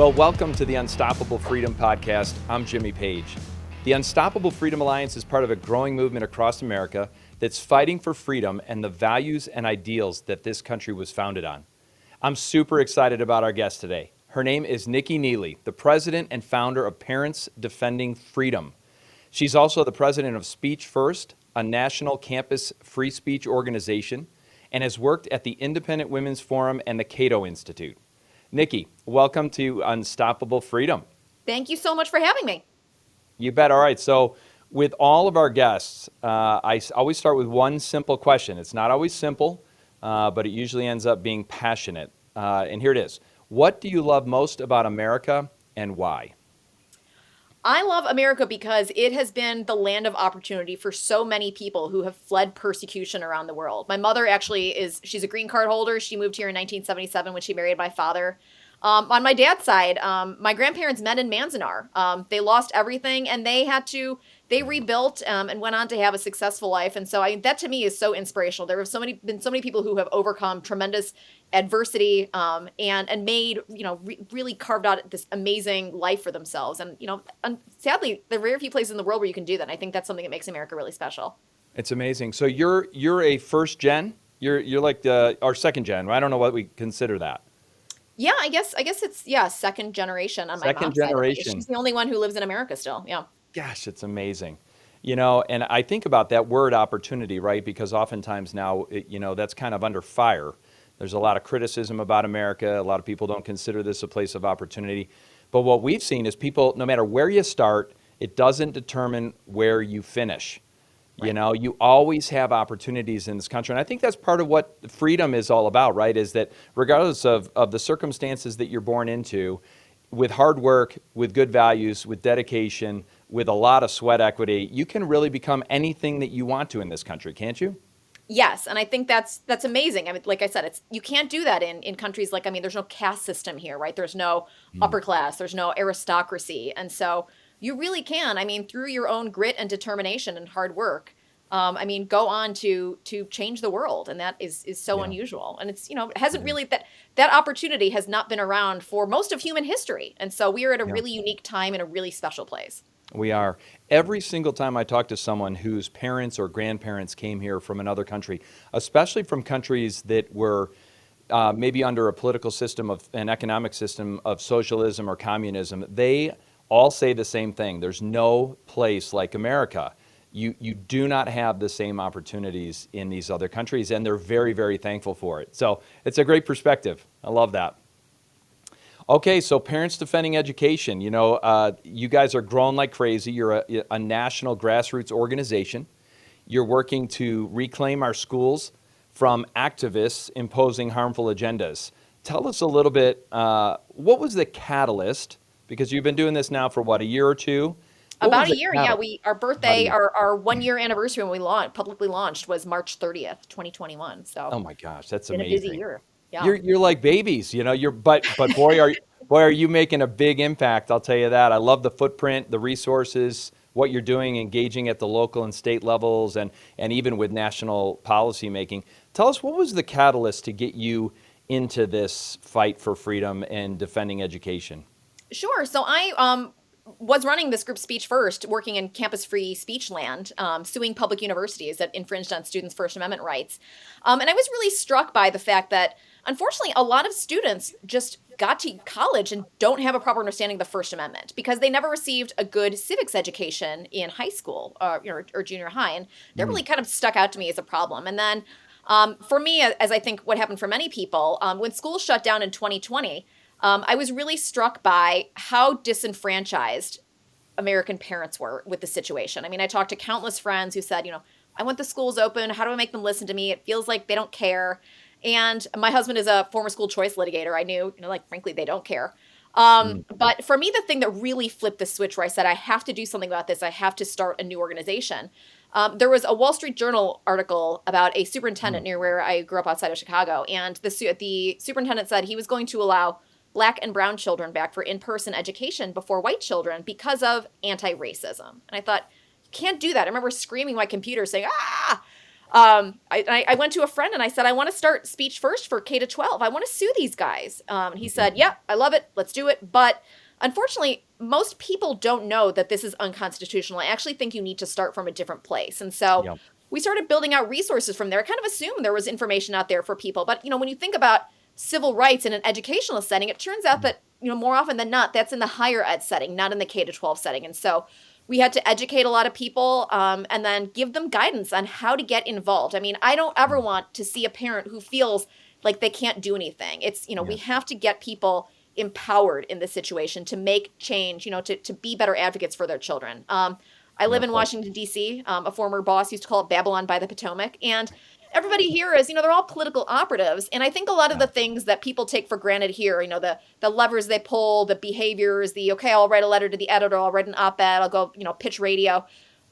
Well, welcome to the Unstoppable Freedom Podcast. I'm Jimmy Page. The Unstoppable Freedom Alliance is part of a growing movement across America that's fighting for freedom and the values and ideals that this country was founded on. I'm super excited about our guest today. Her name is NICKI NEILY, the president and founder of Parents Defending Freedom. She's also the president of Speech First, a national campus free speech organization, and has worked at the Independent Women's Forum and the Cato Institute. NICKI, welcome to Unstoppable Freedom. Thank you so much for having me. You bet. All right. So with all of our guests, I always start with one simple question. It's not always simple, but it usually ends up being passionate. And here it is. What do you love most about America and why? I love America because it has been the land of opportunity for so many people who have fled persecution around the world. My mother she's a green card holder. She moved here in 1977 when she married my father. On my dad's side, my grandparents met in Manzanar. They lost everything and they rebuilt and went on to have a successful life. And so that to me is so inspirational. There have been so many people who have overcome tremendous adversity and made, really carved out this amazing life for themselves. And, sadly, there are very few places in the world where you can do that. And I think that's something that makes America really special. It's amazing. So you're a first gen? You're like our second gen. I don't know what we consider that. Yeah, I guess it's second generation on my mom's Second generation. side. She's the only one who lives in America still. Yeah. Gosh, it's amazing. And I think about that word opportunity, right? Because oftentimes now, that's kind of under fire. There's a lot of criticism about America. A lot of people don't consider this a place of opportunity. But what we've seen is people, no matter where you start, it doesn't determine where you finish. Right. You always have opportunities in this country. And I think that's part of what freedom is all about, right? Is that regardless of the circumstances that you're born into, with hard work, with good values, with dedication, with a lot of sweat equity, you can really become anything that you want to in this country, can't you? Yes, and I think that's amazing. I mean, like I said, you can't do that in countries there's no caste system here, right? There's no upper class, there's no aristocracy. And so you really can, through your own grit and determination and hard work, go on to change the world. And that is so unusual. And it's, it hasn't really, that opportunity has not been around for most of human history. And so we are at a really unique time in a really special place. We are. Every single time I talk to someone whose parents or grandparents came here from another country, especially from countries that were maybe under a political system of an economic system of socialism or communism, they all say the same thing. There's no place like America. You do not have the same opportunities in these other countries, and they're very, very thankful for it. So it's a great perspective. I love that. Okay, so Parents Defending Education. You guys are growing like crazy. You're a national grassroots organization. You're working to reclaim our schools from activists imposing harmful agendas. Tell us a little bit, what was the catalyst? Because you've been doing this now for a year or two? About a year, yeah. Our birthday, our 1 year anniversary when we publicly launched was March 30th, 2021. So oh my gosh, that's been amazing. A busy year. Yeah. You're like babies, but boy are you making a big impact, I'll tell you that. I love the footprint, the resources, what you're doing, engaging at the local and state levels and even with national policy making. Tell us, what was the catalyst to get you into this fight for freedom and defending education? Sure. So I was running this group Speech First, working in campus-free speech land, suing public universities that infringed on students' First Amendment rights. And I was really struck by the fact that, unfortunately, a lot of students just got to college and don't have a proper understanding of the First Amendment because they never received a good civics education in high school or junior high. And that really kind of stuck out to me as a problem. And then for me, as I think what happened for many people, when schools shut down in 2020, I was really struck by how disenfranchised American parents were with the situation. I talked to countless friends who said, I want the schools open. How do I make them listen to me? It feels like they don't care. And my husband is a former school choice litigator. I knew, frankly, they don't care. But for me, the thing that really flipped the switch where I said, I have to do something about this. I have to start a new organization. There was a Wall Street Journal article about a superintendent near where I grew up outside of Chicago. And the superintendent said he was going to allow Black and brown children back for in-person education before white children because of anti-racism. And I thought, you can't do that. I remember screaming at my computer saying, I went to a friend and I said, I want to start Speech First for K to 12. I want to sue these guys. And he said, yeah, I love it. Let's do it. But unfortunately, most people don't know that this is unconstitutional. I actually think you need to start from a different place. And so Yep. we started building out resources from there. I kind of assumed there was information out there for people. But, when you think about civil rights in an educational setting, it turns out that, more often than not, that's in the higher ed setting, not in the K to 12 setting. And so we had to educate a lot of people and then give them guidance on how to get involved. I mean, I don't ever want to see a parent who feels like they can't do anything. It's, we have to get people empowered in this situation to make change, to be better advocates for their children. I live in Washington, D.C. A former boss used to call it Babylon by the Potomac. And everybody here is, they're all political operatives. And I think a lot of the things that people take for granted here, the levers they pull, the behaviors, okay, I'll write a letter to the editor, I'll write an op-ed, I'll go, pitch radio.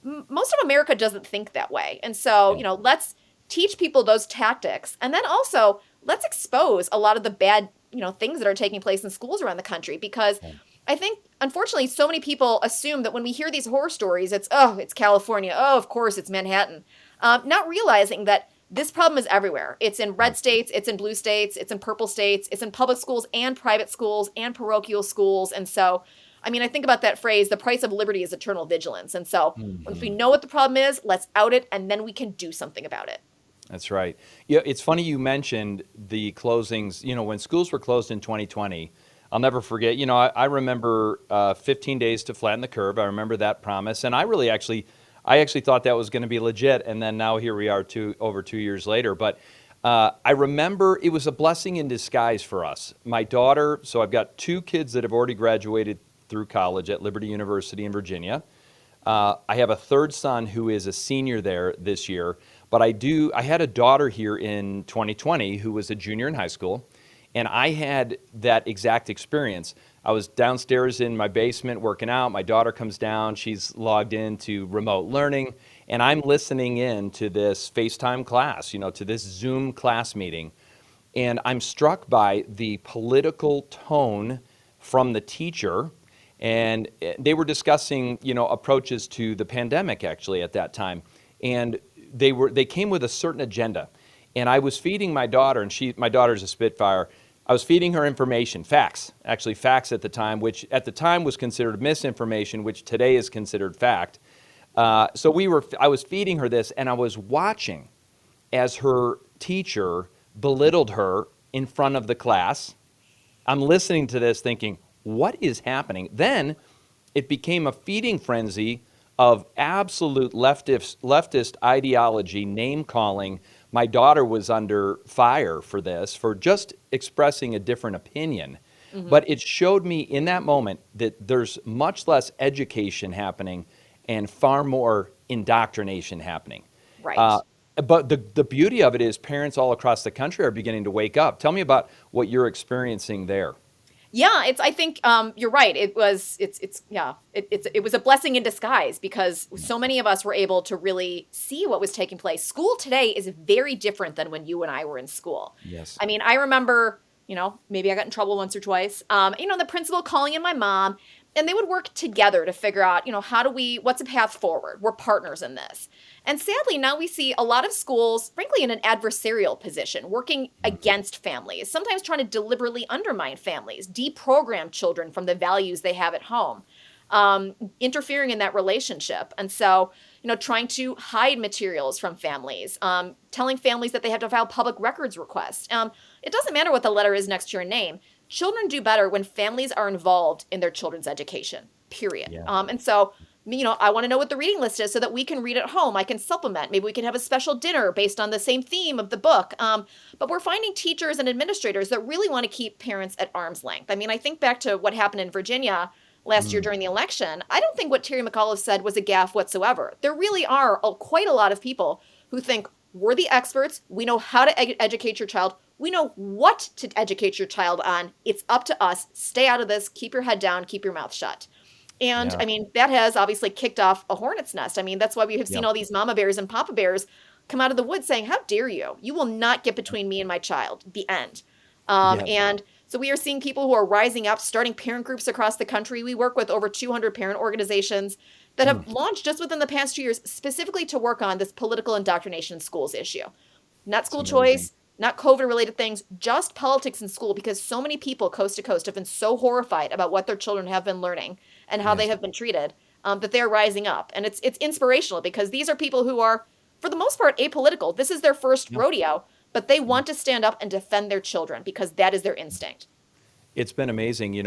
Most of America doesn't think that way. And so, let's teach people those tactics. And then also, let's expose a lot of the bad, things that are taking place in schools around the country. Because I think, unfortunately, so many people assume that when we hear these horror stories, it's California. Oh, of course, it's Manhattan. Not realizing that this problem is everywhere. It's in red states, it's in blue states, it's in purple states, it's in public schools and private schools and parochial schools. And so, I think about that phrase, the price of liberty is eternal vigilance. And so once we know what the problem is, let's out it, and then we can do something about it. That's right. Yeah, it's funny you mentioned the closings. When schools were closed in 2020, I'll never forget. I remember 15 days to flatten the curve. I remember that promise, and I actually thought that was going to be legit. And then now here we are, over 2 years later. But I remember it was a blessing in disguise for us. My daughter. So I've got 2 kids that have already graduated through college at Liberty University in Virginia. I have a 3rd son who is a senior there this year. But I had a daughter here in 2020 who was a junior in high school, and I had that exact experience. I was downstairs in my basement working out. My daughter comes down. She's logged into remote learning, and I'm listening in to this FaceTime class, to this Zoom class meeting. And I'm struck by the political tone from the teacher. And they were discussing, approaches to the pandemic actually at that time. And they came with a certain agenda. And I was feeding my daughter, and my daughter's a Spitfire. I was feeding her information, facts at the time, which at the time was considered misinformation, which today is considered fact. So I was feeding her this, and I was watching as her teacher belittled her in front of the class. I'm listening to this thinking, what is happening? Then it became a feeding frenzy of absolute leftist ideology, name calling. My daughter was under fire for this, for just expressing a different opinion. But it showed me in that moment that there's much less education happening and far more indoctrination happening. Right. But the beauty of it is parents all across the country are beginning to wake up. Tell me about what you're experiencing there. Yeah, I think you're right. It was a blessing in disguise because so many of us were able to really see what was taking place. School today is very different than when you and I were in school. Yes. I remember, maybe I got in trouble once or twice. The principal calling in my mom, and they would work together to figure out, what's a path forward? We're partners in this. And sadly, now we see a lot of schools, frankly, in an adversarial position, working against families, sometimes trying to deliberately undermine families, deprogram children from the values they have at home, interfering in that relationship. And so, trying to hide materials from families, telling families that they have to file public records requests. It doesn't matter what the letter is next to your name. Children do better when families are involved in their children's education, period. Yeah. And so, I want to know what the reading list is so that we can read at home. I can supplement. Maybe we can have a special dinner based on the same theme of the book. But we're finding teachers and administrators that really want to keep parents at arm's length. I think back to what happened in Virginia last year during the election. I don't think what Terry McAuliffe said was a gaffe whatsoever. There really are quite a lot of people who think we're the experts. We know how to educate your child. We know what to educate your child on. It's up to us. Stay out of this. Keep your head down. Keep your mouth shut. And Yeah. that has obviously kicked off a hornet's nest. That's why we have seen all these mama bears and papa bears come out of the woods saying, how dare you? You will not get between me and my child. The end. Yeah. And so we are seeing people who are rising up, starting parent groups across the country. We work with over 200 parent organizations, that have launched just within the past 2 years specifically to work on this political indoctrination in schools issue. Not It's school amazing. choice, not COVID related things, just politics in school, because so many people coast to coast have been so horrified about what their children have been learning and how they Yes. have been treated, that they're rising up. And it's inspirational because these are people who are, for the most part, apolitical. This is their first Yeah. rodeo, but they want to stand up and defend their children because that is their instinct. It's been amazing.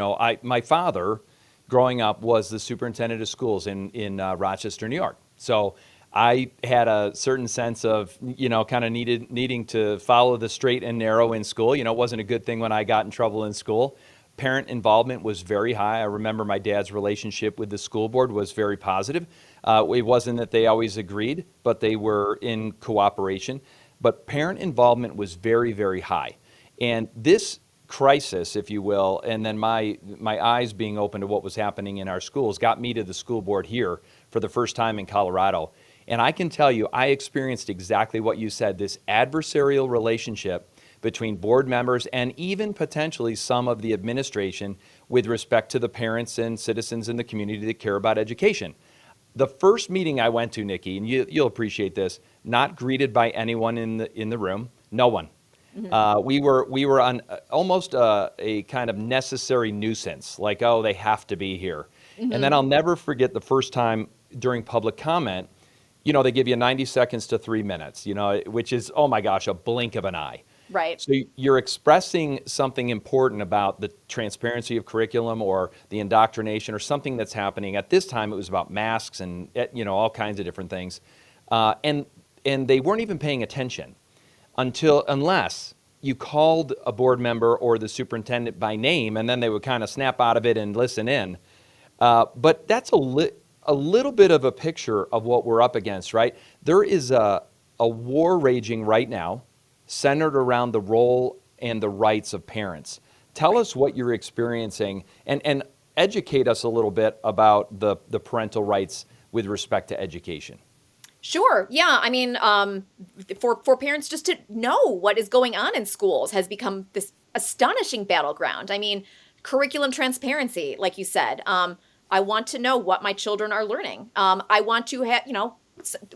My father, growing up, was the superintendent of schools in Rochester, New York. So I had a certain sense of, kind of needing to follow the straight and narrow in school. It wasn't a good thing when I got in trouble in school. Parent involvement was very high. I remember my dad's relationship with the school board was very positive. It wasn't that they always agreed, but they were in cooperation. But parent involvement was very, very high. And this crisis, if you will, and then my eyes being open to what was happening in our schools got me to the school board here for the first time in Colorado. And I can tell you, I experienced exactly what you said, this adversarial relationship between board members and even potentially some of the administration with respect to the parents and citizens in the community that care about education. The first meeting I went to, Nikki, and you'll appreciate this, not greeted by anyone in the room, no one. We were on almost a kind of necessary nuisance, like, oh, they have to be here. And then I'll never forget the first time during public comment, they give you 90 seconds to 3 minutes, which is, oh my gosh, a blink of an eye. Right. So you're expressing something important about the transparency of curriculum or the indoctrination or something that's happening. At this time, it was about masks and, all kinds of different things. And they weren't even paying attention unless you called a board member or the superintendent by name, and then they would kind of snap out of it and listen in. But that's a little bit of a picture of what we're up against, right? There is a war raging right now centered around the role and the rights of parents. Tell us what you're experiencing and educate us a little bit about the parental rights with respect to education. Sure. Yeah. I mean, for parents just to know what is going on in schools has become this astonishing battleground. I mean, curriculum transparency, like you said. I want to know what my children are learning. I want to have,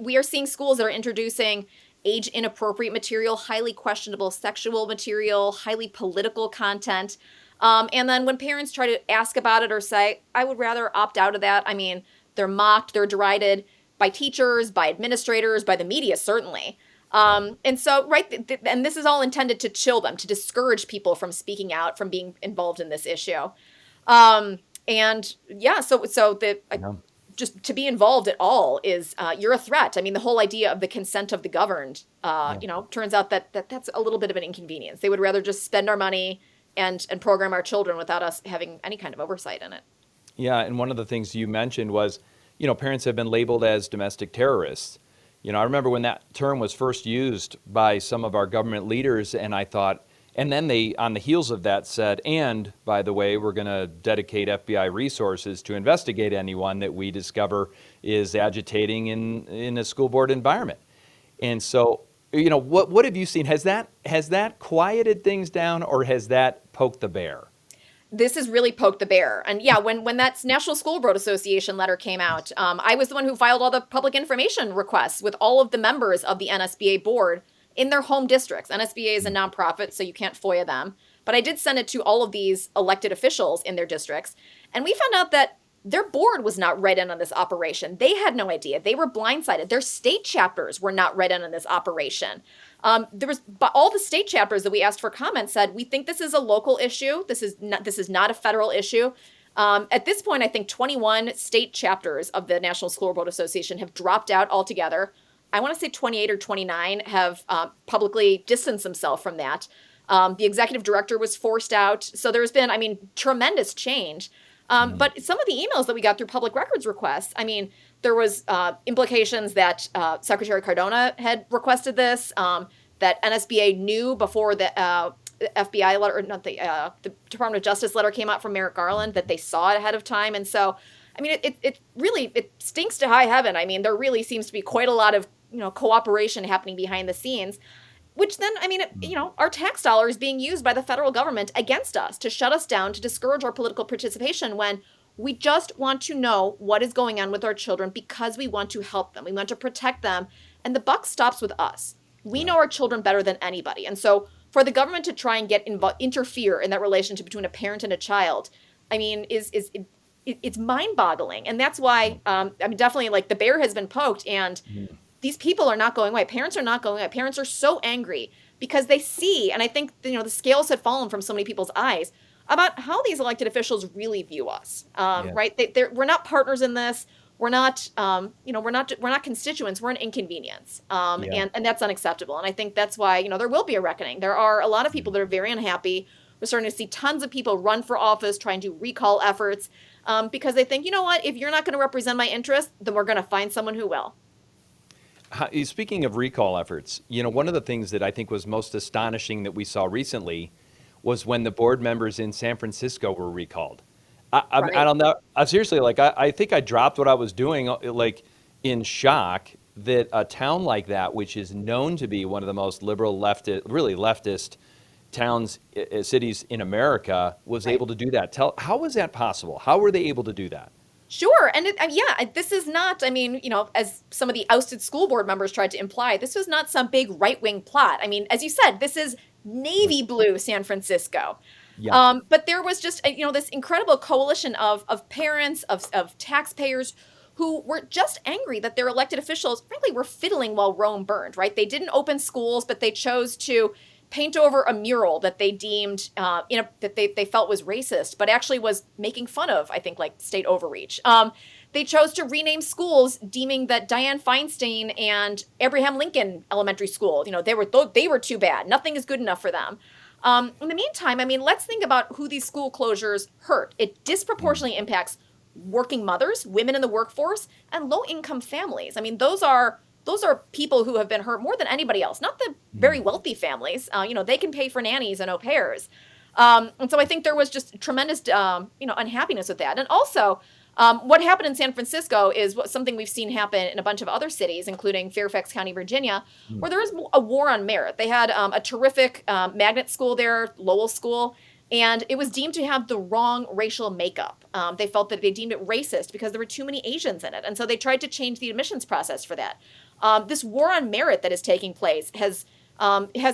we are seeing schools that are introducing age inappropriate material, highly questionable sexual material, highly political content. And then when parents try to ask about it or say, I would rather opt out of that, I mean, they're mocked, they're derided by teachers, by administrators, by the media, certainly. And so, right, and this is all intended to chill them, to discourage people from speaking out, from being involved in this issue. And yeah, so Yeah. just to be involved at all is you're a threat. I mean, the whole idea of the consent of the governed, turns out that's a little bit of an inconvenience. They would rather just spend our money and program our children without us having any kind of oversight in it. Yeah, and one of the things you mentioned was, parents have been labeled as domestic terrorists. I remember when that term was first used by some of our government leaders, and I thought, and then they, on the heels of that, said, and by the way, we're going to dedicate FBI resources to investigate anyone that we discover is agitating in a school board environment. And so, what have you seen? Has that quieted things down, or has that poked the bear? This has really poked the bear. And yeah, when that National School Board Association letter came out, I was the one who filed all the public information requests with all of the members of the NSBA board in their home districts. NSBA is a nonprofit, so you can't FOIA them. But I did send it to all of these elected officials in their districts. And we found out that their board was not read in on this operation. They had no idea. They were blindsided. Their state chapters were not read in on this operation. But all the state chapters that we asked for comment said, we think this is a local issue. This is not a federal issue. At this point, I think 21 state chapters of the National School Board Association have dropped out altogether. I want to say 28 or 29 have publicly distanced themselves from that. The executive director was forced out. So there's been, tremendous change. But some of the emails that we got through public records requests, there was implications that Secretary Cardona had requested this, that NSBA knew before the FBI letter, or not the Department of Justice letter came out from Merrick Garland, that they saw it ahead of time. And so, it really stinks to high heaven. There really seems to be quite a lot of cooperation happening behind the scenes, which then, our tax dollars being used by the federal government against us to shut us down, to discourage our political participation when We just want to know what is going on with our children because we want to help them. We want to protect them. And the buck stops with us. We Yeah. know our children better than anybody. And so for the government to try and interfere in that relationship between a parent and a child, I mean, it's mind-boggling. And that's why, I mean, definitely like the bear has been poked, and Mhm. these people are not going away. Parents are not going away. Parents are so angry because they see, and I think, the scales have fallen from so many people's eyes about how these elected officials really view us. Yeah. Right? We're not partners in this. We're not, we're not constituents. We're an inconvenience, Yeah. and that's unacceptable. And I think that's why there will be a reckoning. There are a lot of people that are very unhappy. We're starting to see tons of people run for office, trying to recall efforts, because they think, you know what, if you're not going to represent my interests, then we're going to find someone who will. Speaking of recall efforts, one of the things that I think was most astonishing that we saw recently was when the board members in San Francisco were recalled. I Right. don't know. I seriously, like, I think I dropped what I was doing, like, in shock that a town like that, which is known to be one of the most liberal leftist, really leftist towns, cities in America, was Right. able to do that. How was that possible? How were they able to do that? Sure. And this is not, I mean, as some of the ousted school board members tried to imply, this was not some big right wing plot. I mean, as you said, this is navy blue San Francisco. Yeah. But there was just, this incredible coalition of parents, of taxpayers who were just angry that their elected officials, frankly, were fiddling while Rome burned, right? They didn't open schools, but they chose to paint over a mural that they deemed, that they felt was racist, but actually was making fun of, I think, like state overreach. They chose to rename schools, deeming that Dianne Feinstein and Abraham Lincoln Elementary School, they were too bad. Nothing is good enough for them. In the meantime, I mean, let's think about who these school closures hurt. It Mm. disproportionately impacts working mothers, women in the workforce, and low-income families. I mean, those are people who have been hurt more than anybody else. Not the very Mm. wealthy families. They can pay for nannies and au pairs. And so I think there was just tremendous, unhappiness with that. And also, what happened in San Francisco is something we've seen happen in a bunch of other cities, including Fairfax County, Virginia, Mm. where there was a war on merit. They had a terrific magnet school there, Lowell School, and it was deemed to have the wrong racial makeup. They felt that they deemed it racist because there were too many Asians in it, and so they tried to change the admissions process for that. This war on merit that is taking place has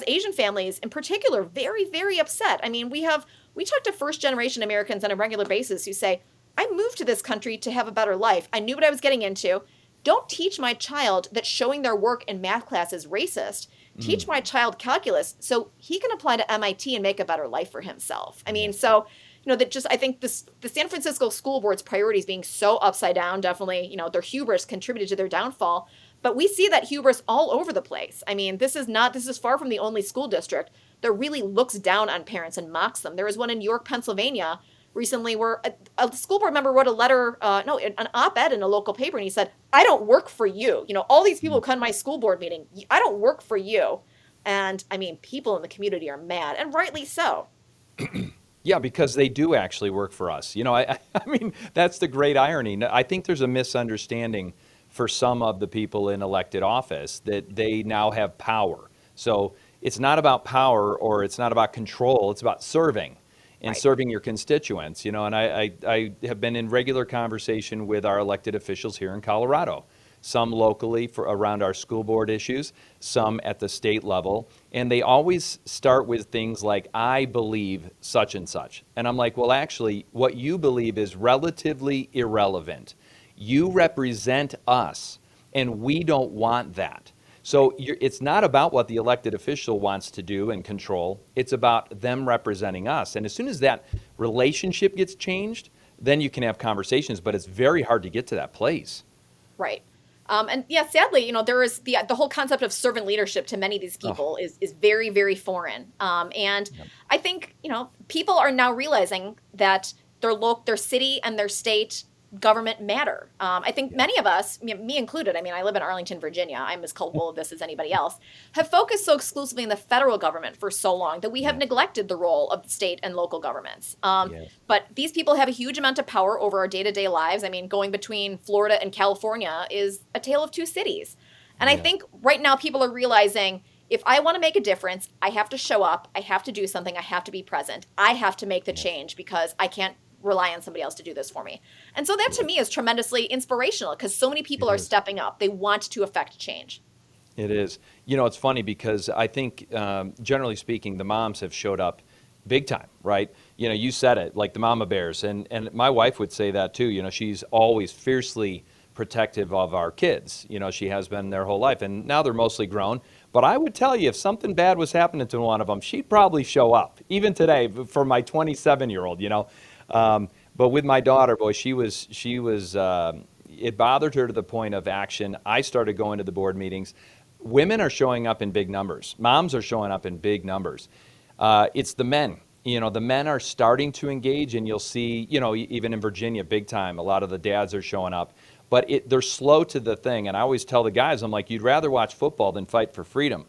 Asian families in particular very, very upset. I mean, we talk to first generation Americans on a regular basis who say, I moved to this country to have a better life. I knew what I was getting into. Don't teach my child that showing their work in math class is racist. Teach Mm. my child calculus so he can apply to MIT and make a better life for himself. I Yeah. mean, so that just I think the San Francisco school board's priorities being so upside down, definitely, their hubris contributed to their downfall. But we see that hubris all over the place. I mean, this is far from the only school district that really looks down on parents and mocks them. There was one in York, Pennsylvania recently where a school board member wrote a letter, no, an op-ed in a local paper, and he said, I don't work for you. All these people Mm. who come to my school board meeting, I don't work for you. And I mean, people in the community are mad, and rightly so. Yeah, because they do actually work for us. I mean, that's the great irony. I think there's a misunderstanding for some of the people in elected office that they now have power. So it's not about power or it's not about control, it's about serving and Right. serving your constituents. And I have been in regular conversation with our elected officials here in Colorado, some locally for around our school board issues, some at the state level. And they always start with things like, I believe such and such. And I'm like, well, actually, what you believe is relatively irrelevant. You represent us, and we don't want that. So it's not about what the elected official wants to do and control. It's about them representing us. And as soon as that relationship gets changed, then you can have conversations, but it's very hard to get to that place. Right. And yeah, sadly, there is the whole concept of servant leadership to many of these Oh, people is very, very foreign. And yeah. I think, people are now realizing that their city and their state government matter. I think Yeah. many of us, me included, I mean, I live in Arlington, Virginia. I'm as culpable of this as anybody else, have focused so exclusively in the federal government for so long that we have Yes. neglected the role of the state and local governments. Yes. But these people have a huge amount of power over our day-to-day lives. I mean, going between Florida and California is a tale of two cities. And I Yeah. think right now people are realizing if I want to make a difference, I have to show up, I have to do something, I have to be present. I have to make the Yes. change because I can't rely on somebody else to do this for me. And so that to me is tremendously inspirational because so many people It are is. stepping up. They want to affect change. It is. You know, it's funny because I think, generally speaking, the moms have showed up big time, right? You know, you said it, like the mama bears. And my wife would say that too. You know, she's always fiercely protective of our kids. You know, she has been their whole life. And now they're mostly grown. But I would tell you, if something bad was happening to one of them, she'd probably show up, even today, for my 27-year-old, you know. But with my daughter, boy, it bothered her to the point of action. I started going to the board meetings. Women are showing up in big numbers. Moms are showing up in big numbers. It's the men. You know, the men are starting to engage, and you'll see, you know, even in Virginia, big time, a lot of the dads are showing up. But they're slow to the thing. And I always tell the guys, I'm like, you'd rather watch football than fight for freedom.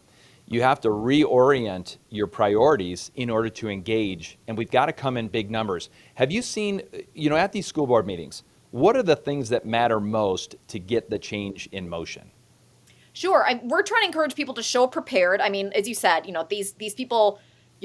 You have to reorient your priorities in order to engage, and we've got to come in big numbers. Have you seen, you know, at these school board meetings, what are the things that matter most to get the change in motion? Sure, we're trying to encourage people to show up prepared. I mean, as you said, you know, these people,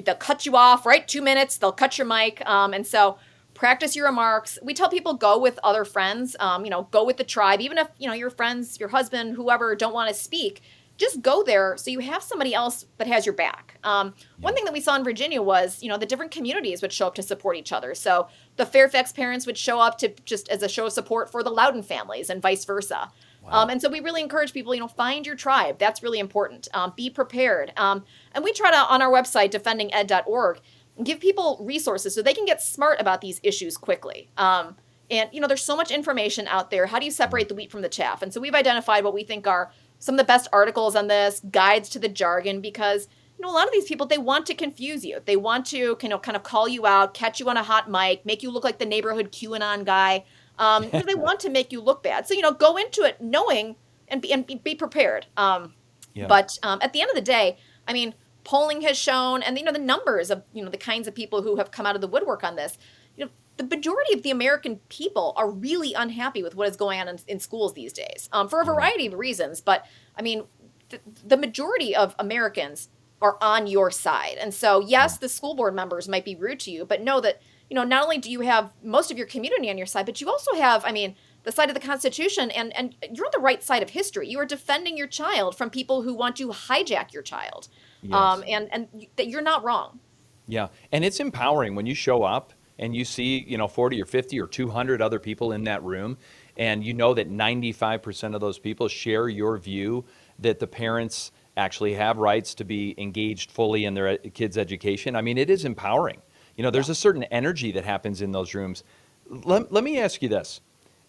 they'll cut you off, right? 2 minutes, they'll cut your mic, and so practice your remarks. We tell people go with other friends, you know, go with the tribe, even if you know your friends, your husband, whoever don't want to speak. Just go there so you have somebody else that has your back. One thing that we saw in Virginia was, you know, the different communities would show up to support each other. So the Fairfax parents would show up to just as a show of support for the Loudon families and vice versa. Wow. And so we really encourage people, you know, find your tribe. That's really important. Be prepared. And we try to, on our website, defendinged.org, give people resources so they can get smart about these issues quickly. And, you know, there's so much information out there. How do you separate the wheat from the chaff? And so we've identified what we think are some of the best articles on this, guides to the jargon, because, you know, a lot of these people, they want to confuse you. They want to, you know, kind of call you out, catch you on a hot mic, make you look like the neighborhood QAnon guy. You know, they want to make you look bad. So, you know, go into it knowing and be prepared. Yeah. But at the end of the day, I mean, polling has shown, and, you know, the numbers of, you know, the kinds of people who have come out of the woodwork on this, you know, the majority of the American people are really unhappy with what is going on in schools these days, for a variety of reasons. But I mean, the majority of Americans are on your side. And so, yes, the school board members might be rude to you, but know that, you know, not only do you have most of your community on your side, but you also have, I mean, the side of the Constitution, and you're on the right side of history. You are defending your child from people who want to hijack your child. Yes. And that you're not wrong. Yeah, and it's empowering when you show up and you see, you know, 40 or 50 or 200 other people in that room, and you know that 95% of those people share your view that the parents actually have rights to be engaged fully in their kids' education. I mean, it is empowering. You know, there's a certain energy that happens in those rooms. Let me ask you this.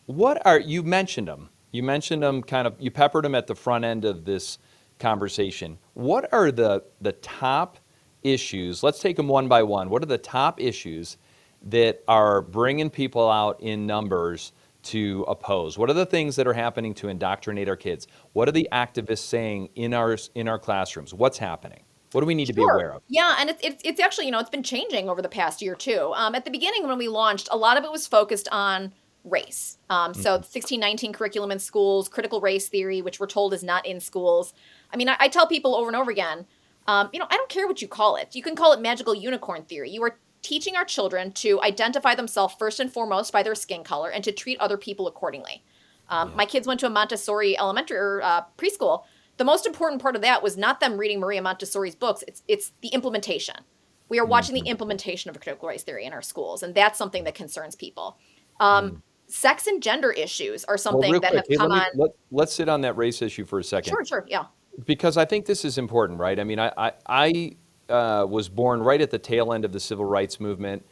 You mentioned them. You mentioned them kind of, you peppered them at the front end of this conversation. What are the top issues? Let's take them one by one. What are the top issues that are bringing people out in numbers to oppose? What are the things that are happening to indoctrinate our kids? What are the activists saying in our classrooms? What's happening? What do we need to be aware of? Yeah, and it's actually, you know, it's been changing over the past year too. At the beginning when we launched, a lot of it was focused on race. So the 1619 curriculum in schools, critical race theory, which we're told is not in schools. I mean, I tell people over and over again, you know, I don't care what you call it. You can call it magical unicorn theory. You are teaching our children to identify themselves first and foremost by their skin color and to treat other people accordingly. My kids went to a Montessori elementary or preschool. The most important part of that was not them reading Maria Montessori's books. It's the implementation. We are watching the implementation of critical race theory in our schools, and that's something that concerns people. Sex and gender issues are Well, something real that quick, have come on. let's sit on that race issue for a second. Sure, yeah. Because I think this is important, right? I mean, I was born right at the tail end of the civil rights movement,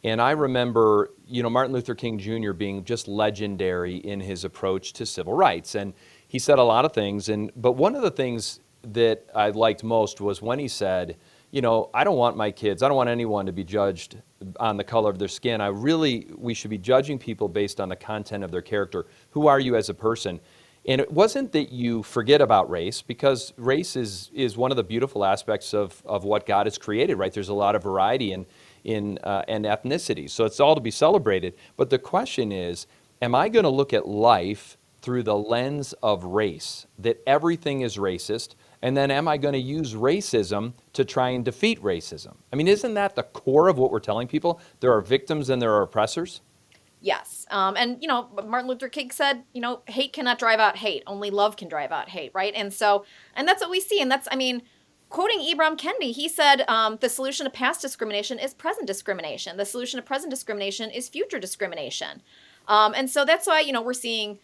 and I remember, you know, Martin Luther King Jr. being just legendary in his approach to civil rights, and he said a lot of things. But one of the things that I liked most was when he said, you know, I don't want anyone to be judged on the color of their skin. We should be judging people based on the content of their character. Who are you as a person? And it wasn't that you forget about race, because race is one of the beautiful aspects of what God has created, right? There's a lot of variety in ethnicity, so it's all to be celebrated. But the question is, am I going to look at life through the lens of race, that everything is racist, And then am I going to use racism to try and defeat racism? I mean, isn't that the core of what we're telling people? There are victims and there are oppressors. Yes. And, Martin Luther King said, hate cannot drive out hate. Only love can drive out hate, right? And so, and that's what we see. And that's, I mean, quoting Ibram Kendi, he said, the solution to past discrimination is present discrimination. The solution to present discrimination is future discrimination. And so that's why, we're seeing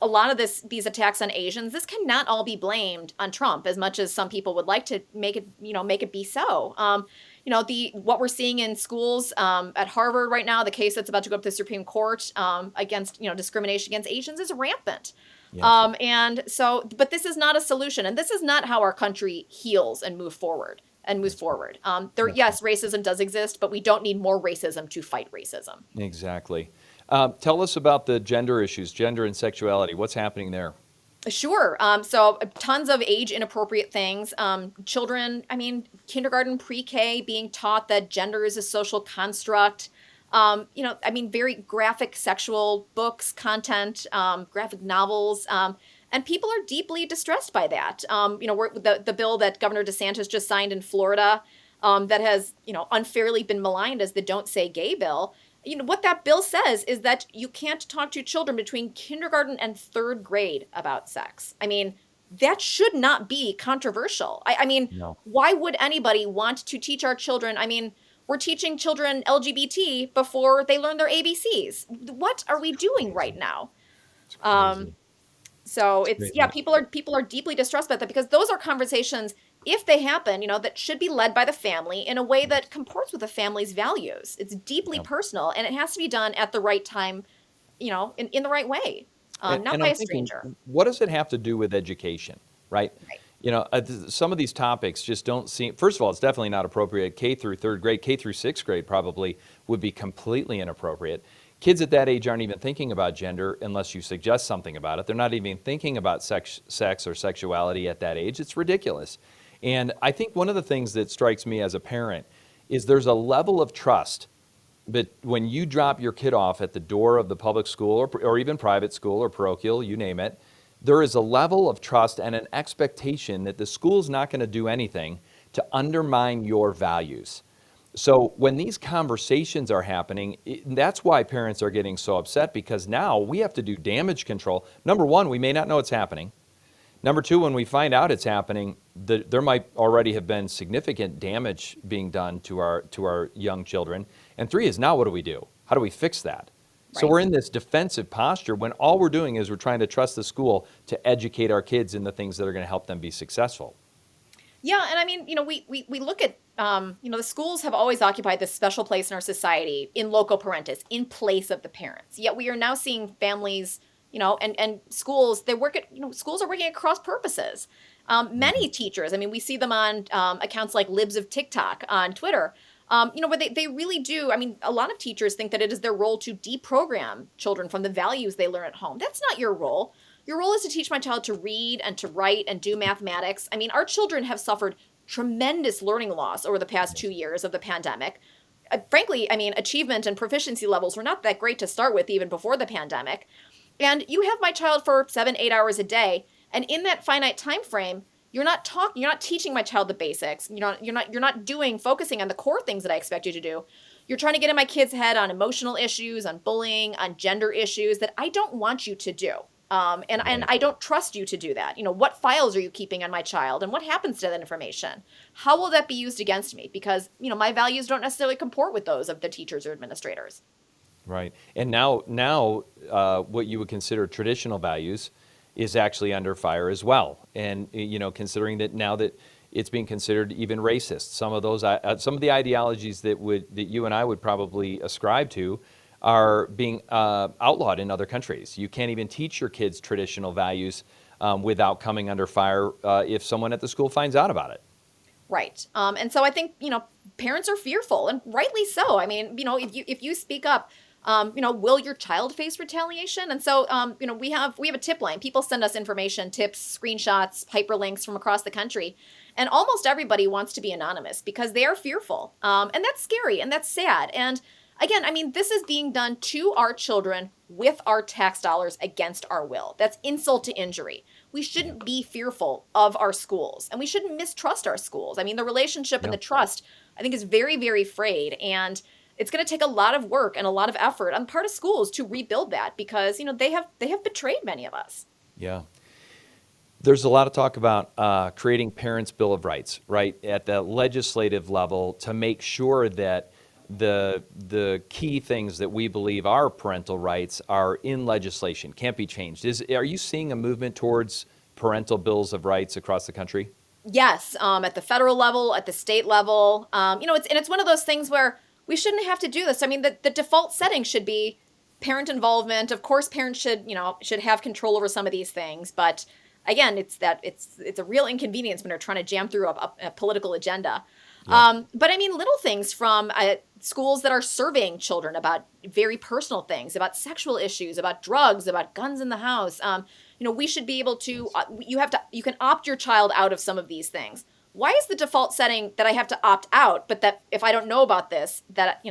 a lot of these attacks on Asians. This cannot all be blamed on Trump, as much as some people would like to make it be so. What we're seeing in schools at Harvard right now, the case that's about to go up to the Supreme Court against discrimination against Asians is rampant. Yes. And so, but this is not a solution, and this is not how our country heals and moves forward. Yes, racism does exist, but we don't need more racism to fight racism. Exactly. Tell us about the gender issues, gender and sexuality. What's happening there? Sure. So tons of age inappropriate things. Children, kindergarten, pre-K, being taught that gender is a social construct. Very graphic sexual books, content, graphic novels. And people are deeply distressed by that. The bill that Governor DeSantis just signed in Florida that has, unfairly been maligned as the Don't Say Gay bill. What that bill says is that you can't talk to children between kindergarten and third grade about sex. That should not be controversial. No. Why would anybody want to teach our children? We're teaching children LGBT before they learn their ABCs. What are we doing right now? It's crazy. So It's it's, crazy. people are deeply distressed about that, because those are conversations, if they happen, that should be led by the family in a way that comports with the family's values. It's deeply Yep. personal, and it has to be done at the right time, in the right way, not And by I'm a thinking, stranger. what does it have to do with education, right? Right. Some of these topics just don't seem, first of all, it's definitely not appropriate. K through third grade, K through sixth grade probably would be completely inappropriate. Kids at that age aren't even thinking about gender unless you suggest something about it. They're not even thinking about sex or sexuality at that age. It's ridiculous. And I think one of the things that strikes me as a parent is there's a level of trust. But when you drop your kid off at the door of the public school or even private school or parochial, you name it, there is a level of trust and an expectation that the school's not going to do anything to undermine your values. So when these conversations are happening, that's why parents are getting so upset, because now we have to do damage control. Number one, we may not know it's happening. Number two, when we find out it's happening, there might already have been significant damage being done to our young children. And three is, now what do we do? How do we fix that? So Right. we're in this defensive posture when all we're doing is we're trying to trust the school to educate our kids in the things that are going to help them be successful. Yeah, and we look at, the schools have always occupied this special place in our society in loco parentis, in place of the parents. Yet we are now seeing families, and schools, schools are working at cross purposes. Many teachers, we see them on accounts like Libs of TikTok on Twitter, where they really do. A lot of teachers think that it is their role to deprogram children from the values they learn at home. That's not your role. Your role is to teach my child to read and to write and do mathematics. Our children have suffered tremendous learning loss over the past 2 years of the pandemic. Frankly, achievement and proficiency levels were not that great to start with even before the pandemic. And you have my child for 7-8 hours a day, and in that finite time frame, you're not teaching my child the basics. You're not focusing on the core things that I expect you to do. You're trying to get in my kid's head on emotional issues, on bullying, on gender issues that I don't want you to do. And I don't trust you to do that. What files are you keeping on my child, and what happens to that information? How will that be used against me? Because, my values don't necessarily comport with those of the teachers or administrators. Right. And now what you would consider traditional values is actually under fire as well. And, considering that now that it's being considered even racist, some of the ideologies that you and I would probably ascribe to are being outlawed in other countries. You can't even teach your kids traditional values without coming under fire if someone at the school finds out about it. Right. And so I think, parents are fearful, and rightly so. If you speak up, will your child face retaliation? And so, we have a tip line. People send us information, tips, screenshots, hyperlinks from across the country. And almost everybody wants to be anonymous because they are fearful. And that's scary, and that's sad. And again, this is being done to our children with our tax dollars against our will. That's insult to injury. we shouldn't be fearful of our schools and we shouldn't mistrust our schools. I mean, the relationship and Yeah. the trust, I think, is very, very frayed. And it's going to take a lot of work and a lot of effort on part of schools to rebuild that because, they have betrayed many of us. Yeah. There's a lot of talk about creating Parents' Bill of Rights, right, at the legislative level to make sure that the key things that we believe are parental rights are in legislation, can't be changed. Are you seeing a movement towards parental bills of rights across the country? Yes, at the federal level, at the state level, it's one of those things where we shouldn't have to do this. I mean, the default setting should be parent involvement. Of course, parents should have control over some of these things, but again, it's a real inconvenience when they're trying to jam through a political agenda. Yeah. But I mean, little things from schools that are surveying children about very personal things, about sexual issues, about drugs, about guns in the house. We should be able to. You can opt your child out of some of these things. Why is the default setting that I have to opt out, but that if I don't know about this, that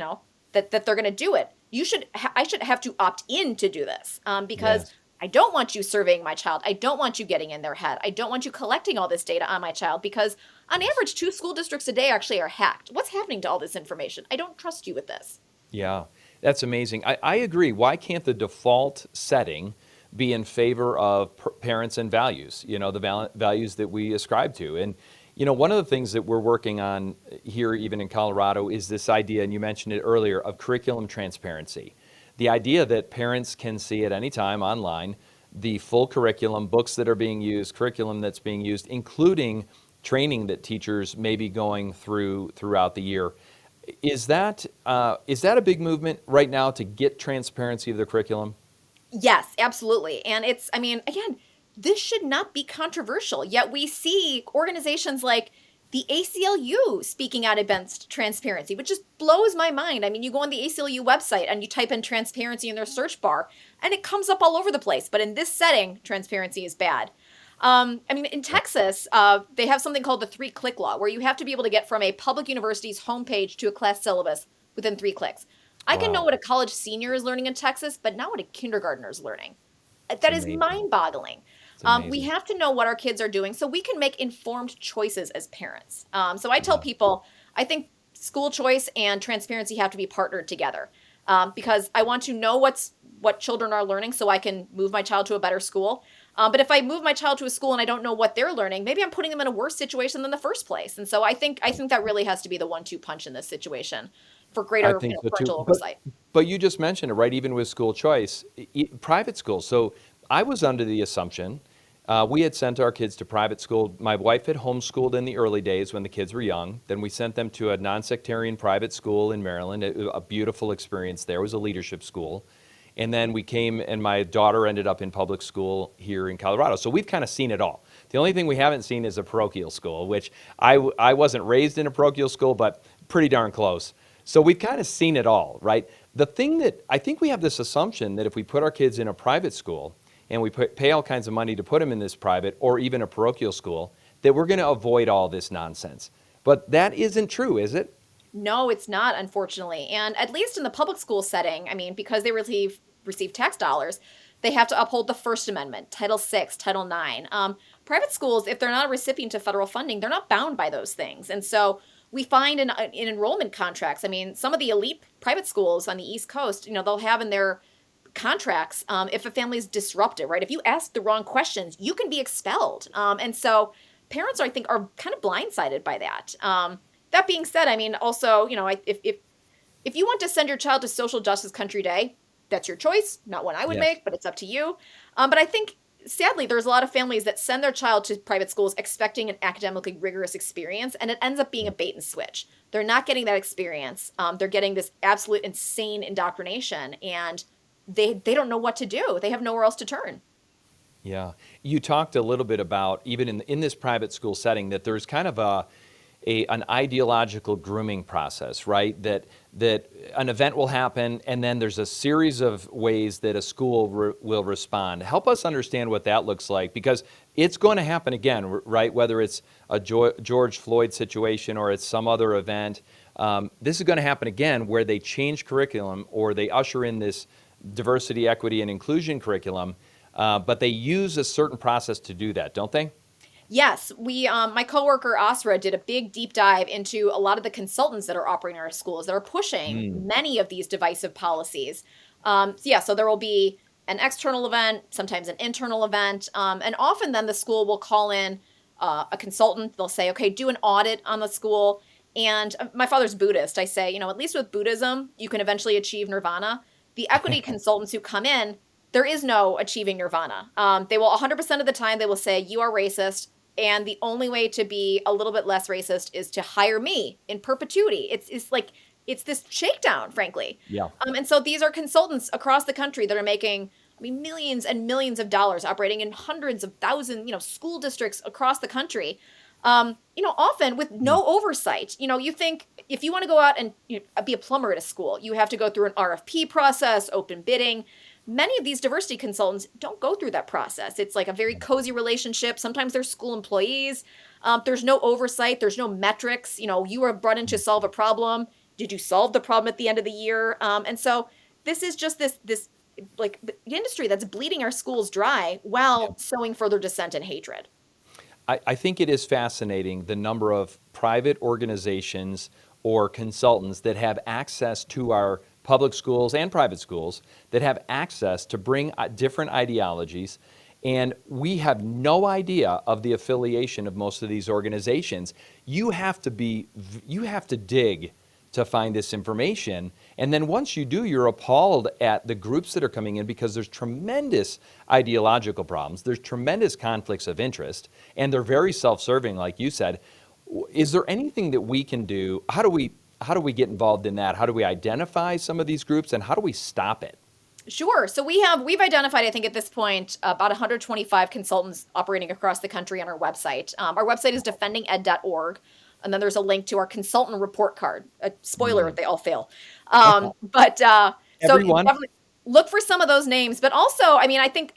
they're going to do it? I should have to opt in to do this because Yes. I don't want you surveying my child. I don't want you getting in their head. I don't want you collecting all this data on my child because on average, 2 school districts a day actually are hacked. What's happening to all this information? I don't trust you with this. Yeah, that's amazing. I agree. Why can't the default setting be in favor of parents and values, the values that we ascribe to? And, one of the things that we're working on here, even in Colorado, is this idea, and you mentioned it earlier, of curriculum transparency. The idea that parents can see at any time online the full curriculum, books that are being used, curriculum that's being used, including training that teachers may be going throughout the year. Is that a big movement right now to get transparency of the curriculum? Yes, absolutely. And I mean, again, this should not be controversial. Yet we see organizations like the ACLU speaking out against transparency, which just blows my mind. I mean, you go on the ACLU website and you type in transparency in their search bar, and it comes up all over the place. But in this setting, transparency is bad. I mean, in Texas, they have something called the 3-click law, where you have to be able to get from a public university's homepage to a class syllabus within 3 clicks. I can know Wow, what a college senior is learning in Texas, but not what a kindergartner is learning. it's That is amazing. mind-boggling. It's We amazing. have to know what our kids are doing so we can make informed choices as parents. So I tell Yeah. people, I think school choice and transparency have to be partnered together because I want to know what children are learning so I can move my child to a better school. But if I move my child to a school and I don't know what they're learning, maybe I'm putting them in a worse situation than the first place. And so I think that really has to be the 1-2 punch in this situation for I greater think so too. parental oversight. But you just mentioned it, right? Even with school choice, private schools. So I was under the assumption we had sent our kids to private school. My wife had homeschooled in the early days when the kids were young. Then we sent them to a non-sectarian private school in Maryland. A beautiful experience there. It was a leadership school. And then we came, and my daughter ended up in public school here in Colorado. So we've kind of seen it all. The only thing we haven't seen is a parochial school, which I wasn't raised in a parochial school, but pretty darn close. So we've kind of seen it all, right? The thing that I think we have this assumption that if we put our kids in a private school and we pay all kinds of money to put them in this private or even a parochial school, that we're going to avoid all this nonsense. But that isn't true, is it? No, it's not, unfortunately. And at least in the public school setting, I mean, because they receive tax dollars, they have to uphold the First Amendment, Title VI, Title IX. Private schools, if they're not a recipient of federal funding, they're not bound by those things. And so we find in enrollment contracts, I mean, some of the elite private schools on the East Coast, they'll have in their contracts if a family is disruptive, right? If you ask the wrong questions, you can be expelled. And so parents, I think, are kind of blindsided by that. That being said, I mean, also, if you want to send your child to social justice country day, that's your choice. Not one I would Yes. make, but it's up to you. But I think, sadly, there's a lot of families that send their child to private schools expecting an academically rigorous experience, and it ends up being a bait and switch. They're not getting that experience. They're getting this absolute insane indoctrination, and they don't know what to do. They have nowhere else to turn. Yeah. You talked a little bit about, even in this private school setting, that there's kind of an ideological grooming process, right? That an event will happen, and then there's a series of ways that a school will respond. Help us understand what that looks like, because it's going to happen again, right? Whether it's a George Floyd situation or it's some other event, this is going to happen again where they change curriculum or they usher in this diversity, equity, and inclusion curriculum. but they use a certain process to do that, don't they? Yes, my coworker Asra did a big deep dive into a lot of the consultants that are operating our schools that are pushing Mm. many of these divisive policies. So there will be an external event, sometimes an internal event, and often then the school will call in a consultant. They'll say, okay, do an audit on the school. And my father's Buddhist. I say, at least with Buddhism, you can eventually achieve nirvana. The equity consultants who come in, there is no achieving nirvana. They will 100% of the time, they will say, you are racist. And the only way to be a little bit less racist is to hire me in perpetuity. It's like, it's this shakedown, frankly. Yeah. And so these are consultants across the country that are making, millions and millions of dollars, operating in hundreds of thousands, school districts across the country. Often with no oversight. You think if you want to go out and be a plumber at a school, you have to go through an RFP process, open bidding. Many of these diversity consultants don't go through that process. It's like a very cozy relationship. Sometimes they're school employees. There's no oversight. There's no metrics. You were brought in to solve a problem. Did you solve the problem at the end of the year? And so this is just this like the industry that's bleeding our schools dry while sowing further dissent and hatred. I think it is fascinating the number of private organizations or consultants that have access to our public schools and private schools that have access to bring different ideologies. And we have no idea of the affiliation of most of these organizations. You have to dig to find this information. And then once you do, you're appalled at the groups that are coming in because there's tremendous ideological problems. There's tremendous conflicts of interest, and they're very self-serving, like you said. Is there anything that we can do? How do we get involved in that? How do we identify some of these groups, and how do we stop it? Sure. So we've identified, I think at this point, about 125 consultants operating across the country on our website. Our website is defendinged.org. And then there's a link to our consultant report card. Spoiler, they all fail. So Everyone? definitely look for some of those names. But also, I think,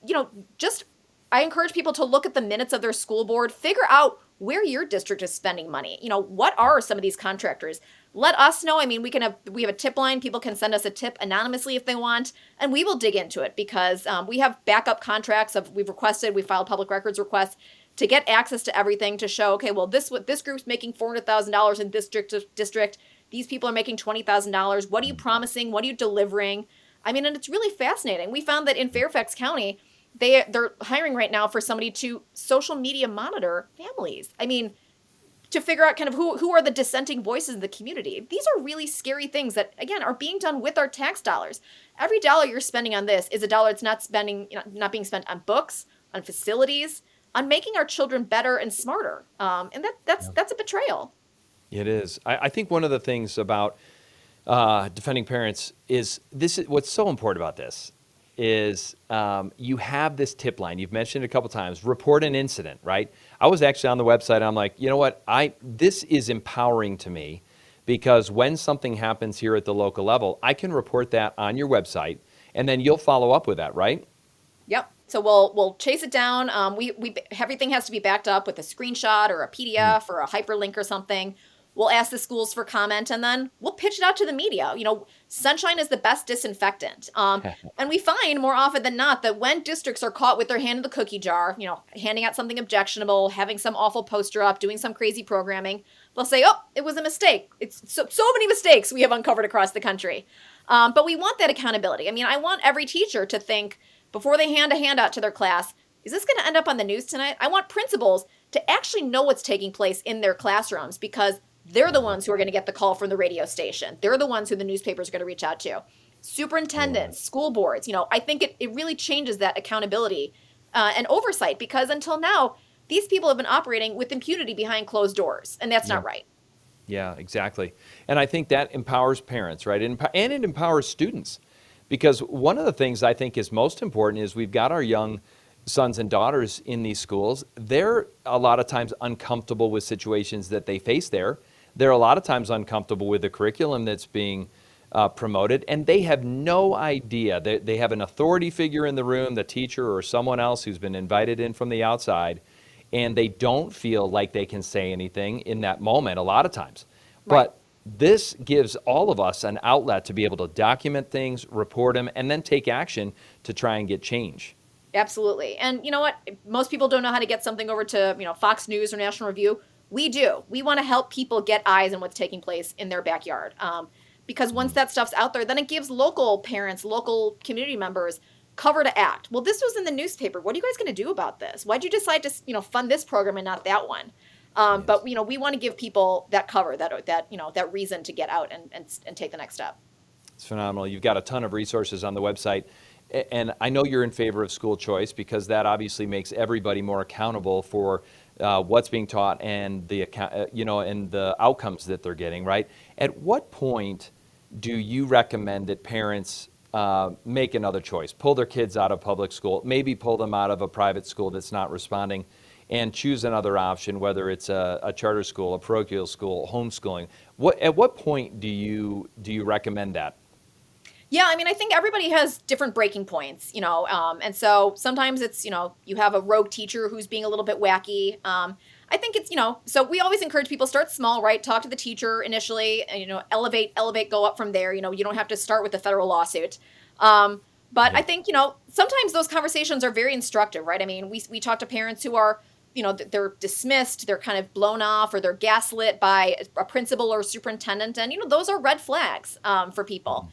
I encourage people to look at the minutes of their school board, figure out where your district is spending money. What are some of these contractors? Let us know. We have a tip line. People can send us a tip anonymously if they want, and we will dig into it because we have backup contracts we filed public records requests to get access to everything to show, okay, well, this group's making $400,000 in this district. These people are making $20,000. What are you promising? What are you delivering? And it's really fascinating. We found that in Fairfax County, they're hiring right now for somebody to social media monitor families. To figure out kind of who are the dissenting voices in the community. These are really scary things that, again, are being done with our tax dollars. Every dollar you're spending on this is a dollar that's not being spent on books, on facilities, on making our children better and smarter. And that's a betrayal. It is. I think one of the things about defending parents is what's so important about this is you have this tip line. You've mentioned it a couple times. Report an incident, right? I was actually on the website. And I'm like, you know what? This is empowering to me because when something happens here at the local level, I can report that on your website, and then you'll follow up with that, right? Yep. So we'll chase it down. Everything has to be backed up with a screenshot or a PDF or a hyperlink or something. We'll ask the schools for comment, and then we'll pitch it out to the media. Sunshine is the best disinfectant. And we find more often than not that when districts are caught with their hand in the cookie jar, handing out something objectionable, having some awful poster up, doing some crazy programming, they'll say, oh, it was a mistake. It's so many mistakes we have uncovered across the country. But we want that accountability. I want every teacher to think, before they hand a handout to their class, is this going to end up on the news tonight? I want principals to actually know what's taking place in their classrooms because they're the ones who are going to get the call from the radio station. They're the ones who the newspapers are going to reach out to. Superintendents, school boards, I think it really changes that accountability and oversight because until now, these people have been operating with impunity behind closed doors, and that's not right. Yeah, exactly. And I think that empowers parents, right? And it empowers students. Because one of the things I think is most important is we've got our young sons and daughters in these schools. They're a lot of times uncomfortable with situations that they face there. They're a lot of times uncomfortable with the curriculum that's being promoted, and they have no idea. They have an authority figure in the room, the teacher or someone else who's been invited in from the outside, and they don't feel like they can say anything in that moment a lot of times. Right. But this gives all of us an outlet to be able to document things, report them, and then take action to try and get change. Absolutely. And you know what? Most people don't know how to get something over to, Fox News or National Review. We do. We want to help people get eyes on what's taking place in their backyard. Because once that stuff's out there, then it gives local parents, local community members cover to act. Well, this was in the newspaper. What are you guys going to do about this? Why'd you decide to, fund this program and not that one? Yes. But we want to give people that cover, that reason to get out and take the next step. It's phenomenal. You've got a ton of resources on the website. And I know you're in favor of school choice because that obviously makes everybody more accountable for what's being taught and and the outcomes that they're getting, right? At what point do you recommend that parents make another choice, pull their kids out of public school, maybe pull them out of a private school that's not responding, and choose another option, whether it's a charter school, a parochial school, homeschooling? At what point do you recommend that? Yeah, I mean, I think everybody has different breaking points, and so sometimes it's, you have a rogue teacher who's being a little bit wacky. I think it's, so we always encourage people start small, right? Talk to the teacher initially, and, elevate, go up from there. You don't have to start with a federal lawsuit. But I think, sometimes those conversations are very instructive, right? I mean, we talk to parents who are, they're dismissed, they're kind of blown off, or they're gaslit by a principal or superintendent. And, those are red flags for people.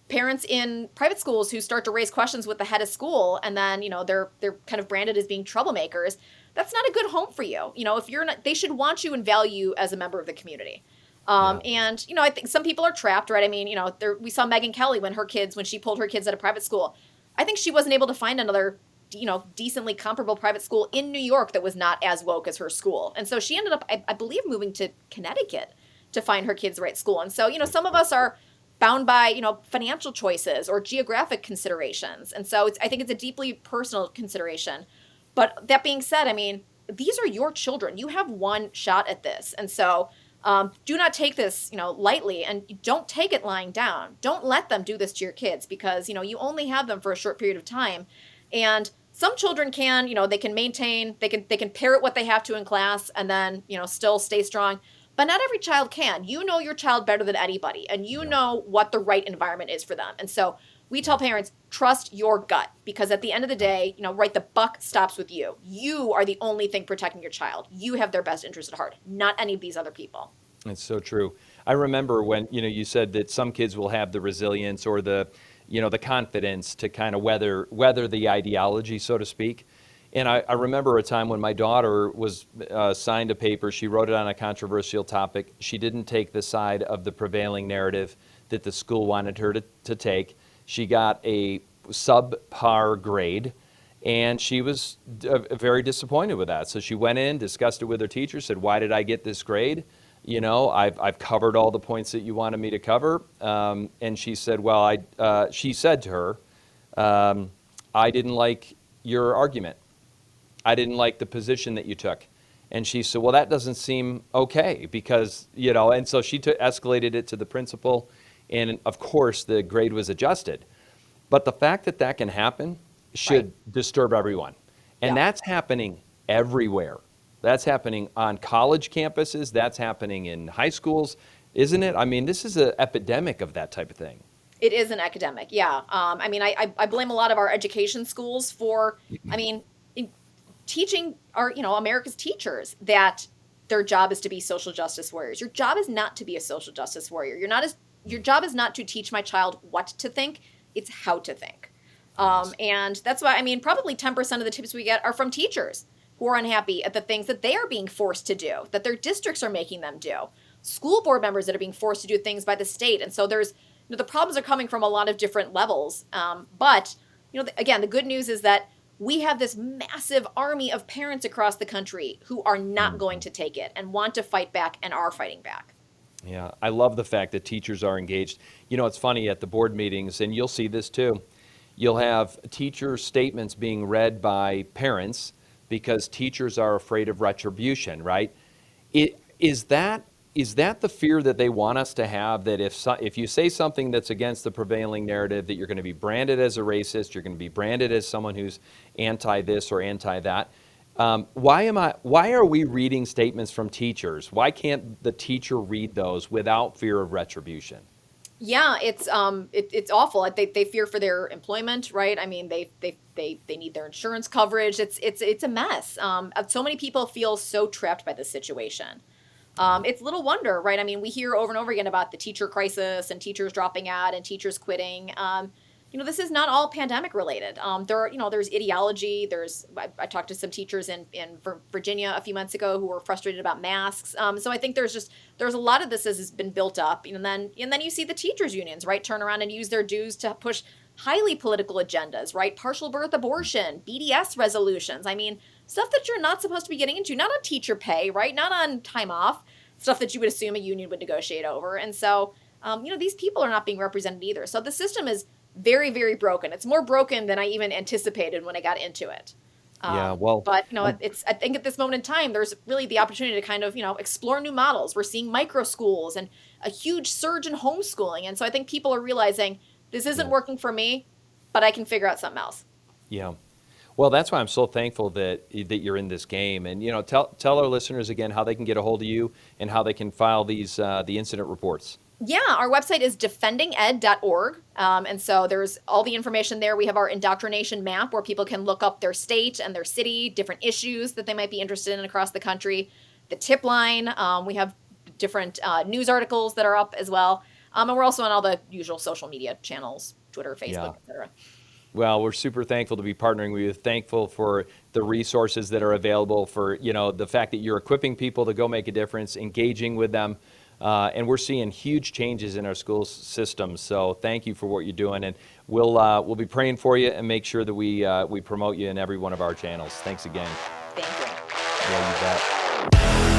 Parents in private schools who start to raise questions with the head of school, and then they're kind of branded as being troublemakers. That's not a good home for you. If you're not, they should want you and value you as a member of the community. And I think some people are trapped, right? I mean, we saw Megyn Kelly when she pulled her kids out of private school. I think she wasn't able to find another decently comparable private school in New York that was not as woke as her school, and so she ended up, I believe, moving to Connecticut to find her kids the right school. And so some of us are bound by financial choices or geographic considerations, and so I think it's a deeply personal consideration. But that being said, I mean, these are your children. You have one shot at this, and so do not take this lightly, and don't take it lying down. Don't let them do this to your kids, because you only have them for a short period of time. And some children can they can maintain, they can parrot what they have to in class, and then still stay strong. But not every child can. You know your child better than anybody, and you know what the right environment is for them. And so we tell parents, trust your gut, because at the end of the day, right, the buck stops with you. You are the only thing protecting your child. You have their best interest at heart, not any of these other people. It's so true. I remember when, you said that some kids will have the resilience or the confidence to kind of weather the ideology, so to speak. And I remember a time when my daughter was signed a paper. She wrote it on a controversial topic. She didn't take the side of the prevailing narrative that the school wanted her to take. She got a subpar grade, and she was very disappointed with that. So she went in, discussed it with her teacher, said, "Why did I get this grade? I've covered all the points that you wanted me to cover." And she said, "Well, she said to her, I didn't like your argument. I didn't like the position that you took." And she said, "Well, that doesn't seem okay because," and so she escalated it to the principal. And of course, the grade was adjusted. But the fact that that can happen should disturb everyone. And that's happening everywhere. That's happening on college campuses. That's happening in high schools, isn't it? I mean, this is an epidemic of that type of thing. It is an epidemic, yeah. I mean, I blame a lot of our education schools for, teaching our, America's teachers that their job is to be social justice warriors. Your job is not to be a social justice warrior. Your job is not to teach my child what to think. It's how to think. And that's why, probably 10% of the tips we get are from teachers who are unhappy at the things that they are being forced to do, that their districts are making them do. School board members that are being forced to do things by the state. And so there's, the problems are coming from a lot of different levels. But, again, the good news is that we have this massive army of parents across the country who are not going to take it and want to fight back and are fighting back. Yeah, I love the fact that teachers are engaged. It's funny at the board meetings, and you'll see this too. You'll have teacher statements being read by parents because teachers are afraid of retribution, right? Is that the fear that they want us to have, that if you say something that's against the prevailing narrative, that you're going to be branded as a racist, you're going to be branded as someone who's anti this or anti that? Why are we reading statements from teachers? Why can't the teacher read those without fear of retribution? Yeah, it's awful. Like, they fear for their employment, right? I mean, they need their insurance coverage. It's a mess. So many people feel so trapped by this situation. Yeah. It's little wonder, right? I mean, we hear over and over again about the teacher crisis and teachers dropping out and teachers quitting. This is not all pandemic related. There's ideology. I talked to some teachers in Virginia a few months ago who were frustrated about masks. So I think there's a lot of this has been built up, and then you see the teachers unions, right, turn around and use their dues to push highly political agendas, right? Partial birth abortion, BDS resolutions. I mean, stuff that you're not supposed to be getting into, not on teacher pay, right? Not on time off, stuff that you would assume a union would negotiate over. And so, these people are not being represented either. So the system is very, very broken. It's more broken than I even anticipated when I got into it. Yeah. Well, But I'm I think at this moment in time, there's really the opportunity to kind of explore new models. We're seeing micro schools and a huge surge in homeschooling, and so I think people are realizing this isn't yeah. working for me, but I can figure out something else. Yeah. Well, that's why I'm so thankful that you're in this game. And tell our listeners again how they can get a hold of you and how they can file these the incident reports. Yeah, our website is defendinged.org. And so there's all the information there. We have our indoctrination map where people can look up their state and their city, different issues that they might be interested in across the country. The tip line, we have different news articles that are up as well. And we're also on all the usual social media channels, Twitter, Yeah. Facebook, etc. Well, we're super thankful to be partnering with you. Thankful for the resources that are available, for the fact that you're equipping people to go make a difference, engaging with them, and we're seeing huge changes in our school systems. So thank you for what you're doing, and we'll be praying for you and make sure that we promote you in every one of our channels. Thanks again. Thank you. Yeah, you bet.